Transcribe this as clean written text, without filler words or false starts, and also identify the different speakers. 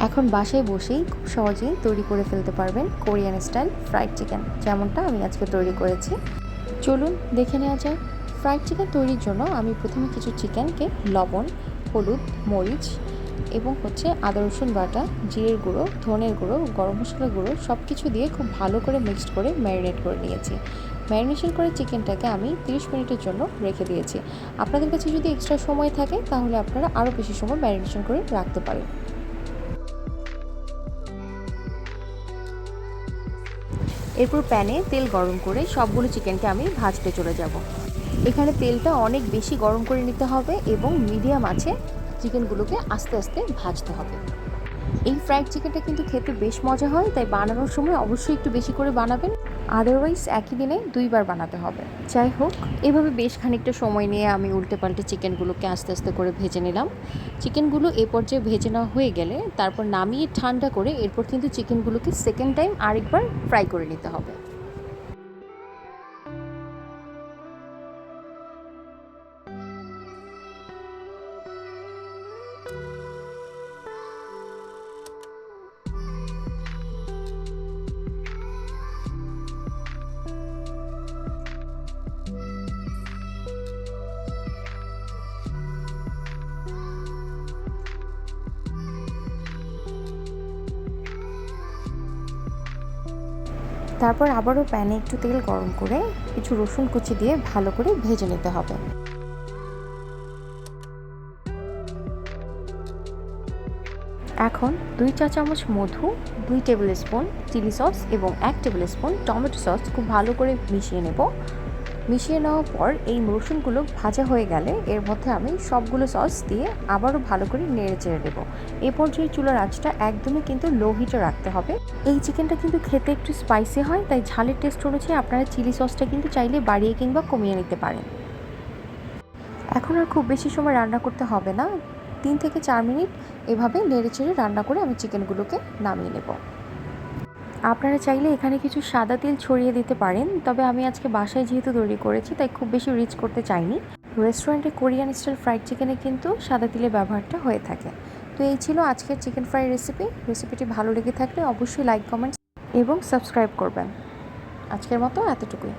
Speaker 1: এখন বাসায় বসেই খুব সহজেই তৈরি করে ফেলতে পারবেন কোরিয়ান স্টাইল ফ্রাইড চিকেন, যেমনটা আমি আজকে তৈরি করেছি। চলুন দেখে নেওয়া যাক। ফ্রাইড চিকেন তৈরির জন্য আমি প্রথমে কিছু চিকেনকে লবণ, হলুদ, মরিচ এবং আদা রসুন বাটা, জিরের গুঁড়ো, ধনের গুঁড়ো, গরম মশলা গুঁড়ো সব কিছু দিয়ে খুব ভালো করে মিক্সড করে ম্যারিনেট করে নিয়েছি। ম্যারিনেশন করে চিকেনটাকে আমি 30 মিনিটের জন্য রেখে দিয়েছি। আপনাদের কাছে যদি এক্সট্রা সময় থাকে তাহলে আপনারা আরও বেশি সময় ম্যারিনেশন করে রাখতে পারেন। এরপর প্যানে তেল গরম করে সবগুলো চিকেনকে আমি ভাজতে চলে যাব। এখানে তেলটা অনেক বেশি গরম করে নিতে হবে এবং মিডিয়াম আঁচে চিকেনগুলোকে আস্তে আস্তে ভাজতে হবে। এই ফ্রাইড চিকেনটা কিন্তু খেতে বেশ মজা হয়, তাই বানানোর সময় অবশ্যই একটু বেশি করে বানাবেন, আদারওয়াইজ একই দিনে 2বার বানাতে হবে। যাই হোক, এভাবে বেশ খানিকটা সময় নিয়ে আমি উল্টে পাল্টে চিকেনগুলোকে আস্তে আস্তে করে ভেজে নিলাম। চিকেনগুলো এ পর্যায়ে ভেজে নেওয়া হয়ে গেলে তারপর নামিয়ে ঠান্ডা করে এরপর কিন্তু চিকেনগুলোকে সেকেন্ড টাইম আরেকবার ফ্রাই করে নিতে হবে। তারপর আবারও প্যানে একটু তেল গরম করে কিছু রসুন কুচি দিয়ে ভালো করে ভেজে নিতে হবে। এখন 2 চা চামচ মধু, 2 টেবিল স্পুন চিলি সস এবং 1 টেবিল স্পুন টমেটো সস খুব ভালো করে মিশিয়ে নেব। মিশিয়ে নেওয়ার পর এই রসুনগুলো ভাজা হয়ে গেলে এর মধ্যে আমি সবগুলো সস দিয়ে আবারও ভালো করে নেড়ে চেড়ে দেবো। এ পর্যায়ে চুলার আঁচটা একদমই কিন্তু লো হিটে রাখতে হবে। এই চিকেনটা কিন্তু খেতে একটু স্পাইসি হয়, তাই ঝালের টেস্ট অনুযায়ী আপনারা চিলি সসটা কিন্তু চাইলে বাড়িয়ে কিংবা কমিয়ে নিতে পারেন। এখন আর খুব বেশি সময় রান্না করতে হবে না, 3 থেকে 4 মিনিট এভাবে নেড়ে চেড়ে রান্না করে আমি চিকেনগুলোকে নামিয়ে নেব। আপনারা চাইলে এখানে কিছু সাদা তেল ছড়িয়ে দিতে পারেন, তবে আমি আজকে বাসায় যেহেতু তৈরি করেছি তাই খুব বেশি রিচ করতে চাইনি। রেস্টুরেন্টে কোরিয়ান স্টাইল ফ্রাইড চিকেনে কিন্তু সাদা তেলের ব্যবহারটা হয়ে থাকে। তো এই ছিল আজকের চিকেন ফ্রাই রেসিপিটি ভালো লেগে থাকলে অবশ্যই লাইক, কমেন্টস এবং সাবস্ক্রাইব করবেন। আজকের মতো এতটুকুই।